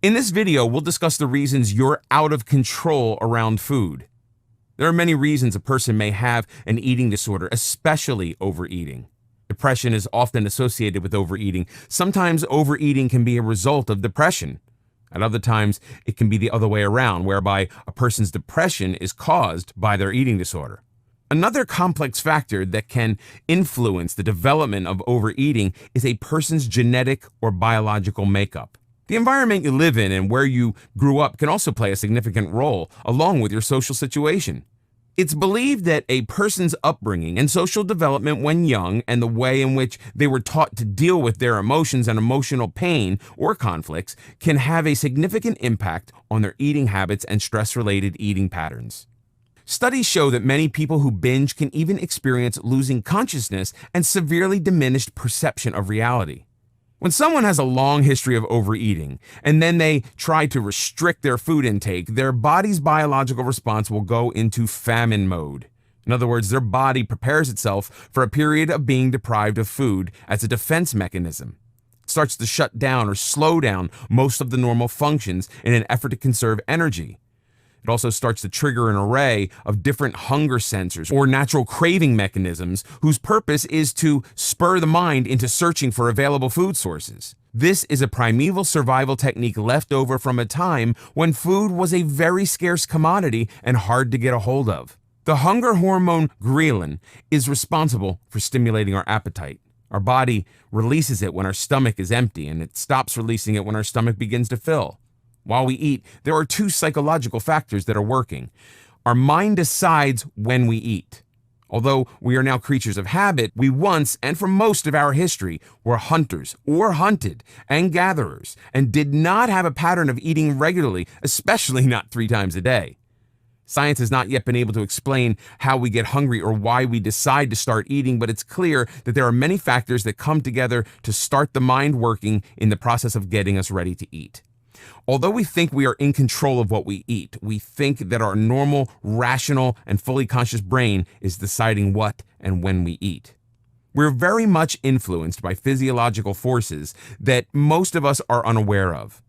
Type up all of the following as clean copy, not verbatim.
In this video, we'll discuss the reasons you're out of control around food. There are many reasons a person may have an eating disorder, especially overeating. Depression is often associated with overeating. Sometimes overeating can be a result of depression. At other times, it can be the other way around, whereby a person's depression is caused by their eating disorder. Another complex factor that can influence the development of overeating is a person's genetic or biological makeup. The environment you live in and where you grew up can also play a significant role, along with your social situation. It's believed that a person's upbringing and social development when young and the way in which they were taught to deal with their emotions and emotional pain or conflicts can have a significant impact on their eating habits and stress-related eating patterns. Studies show that many people who binge can even experience losing consciousness and severely diminished perception of reality. When someone has a long history of overeating and then they try to restrict their food intake, their body's biological response will go into famine mode. In other words, their body prepares itself for a period of being deprived of food as a defense mechanism. It starts to shut down or slow down most of the normal functions in an effort to conserve energy. It also starts to trigger an array of different hunger sensors or natural craving mechanisms whose purpose is to spur the mind into searching for available food sources. This is a primeval survival technique left over from a time when food was a very scarce commodity and hard to get a hold of. The hunger hormone ghrelin is responsible for stimulating our appetite. Our body releases it when our stomach is empty, and it stops releasing it when our stomach begins to fill. While we eat, there are two psychological factors that are working. Our mind decides when we eat. Although we are now creatures of habit, we once, and for most of our history, were hunters or hunted and gatherers and did not have a pattern of eating regularly, especially not 3 times a day. Science has not yet been able to explain how we get hungry or why we decide to start eating, but it's clear that there are many factors that come together to start the mind working in the process of getting us ready to eat. Although we think we are in control of what we eat, we think that our normal, rational, and fully conscious brain is deciding what and when we eat. We're very much influenced by physiological forces that most of us are unaware of.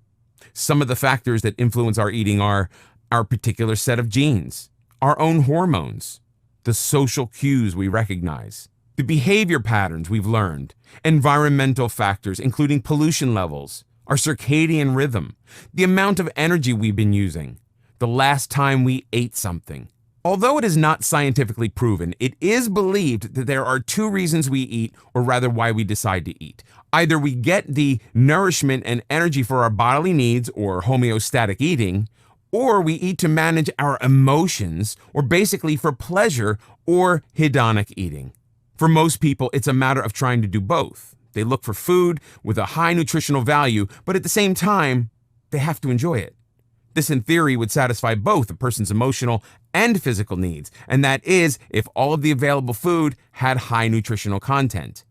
Some of the factors that influence our eating are our particular set of genes, our own hormones, the social cues we recognize, the behavior patterns we've learned, environmental factors including pollution levels, our circadian rhythm, the amount of energy we've been using, the last time we ate something. Although it is not scientifically proven, it is believed that there are 2 reasons we eat, or rather why we decide to eat. Either we get the nourishment and energy for our bodily needs, or homeostatic eating, or we eat to manage our emotions, or basically for pleasure, or hedonic eating. For most people, it's a matter of trying to do both. They look for food with a high nutritional value, but at the same time, they have to enjoy it. This, in theory, would satisfy both a person's emotional and physical needs, and that is if all of the available food had high nutritional content.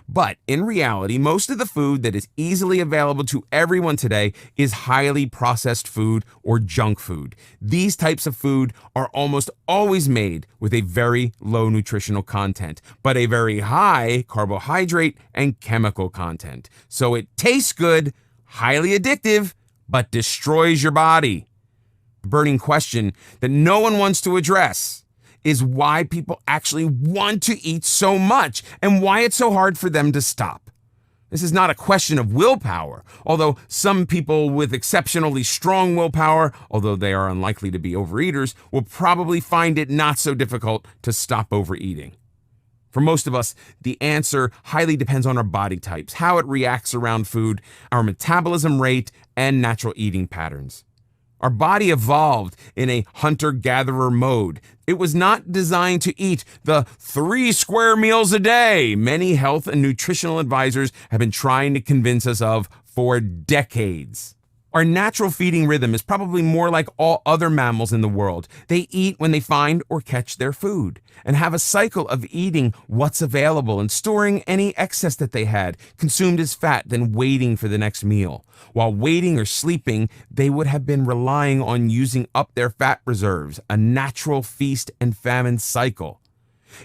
But in reality, most of the food that is easily available to everyone today is highly processed food or junk food. These types of food are almost always made with a very low nutritional content, but a very high carbohydrate and chemical content. So it tastes good, highly addictive, but destroys your body. The burning question that no one wants to address is why people actually want to eat so much and why it's so hard for them to stop. This is not a question of willpower, although some people with exceptionally strong willpower, although they are unlikely to be overeaters, will probably find it not so difficult to stop overeating. For most of us, the answer highly depends on our body types, how it reacts around food, our metabolism rate, and natural eating patterns. Our body evolved in a hunter-gatherer mode. It was not designed to eat the 3 square meals a day many health and nutritional advisors have been trying to convince us of for decades. Our natural feeding rhythm is probably more like all other mammals in the world. They eat when they find or catch their food and have a cycle of eating what's available and storing any excess that they had consumed as fat, then waiting for the next meal. While waiting or sleeping, they would have been relying on using up their fat reserves, a natural feast and famine cycle.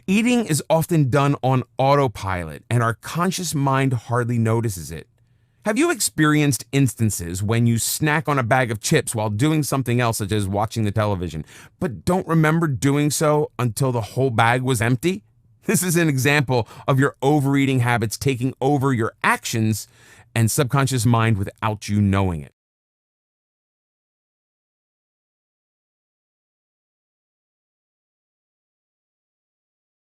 Eating is often done on autopilot, and our conscious mind hardly notices it. Have you experienced instances when you snack on a bag of chips while doing something else, such as watching the television, but don't remember doing so until the whole bag was empty? This is an example of your overeating habits taking over your actions and subconscious mind without you knowing it.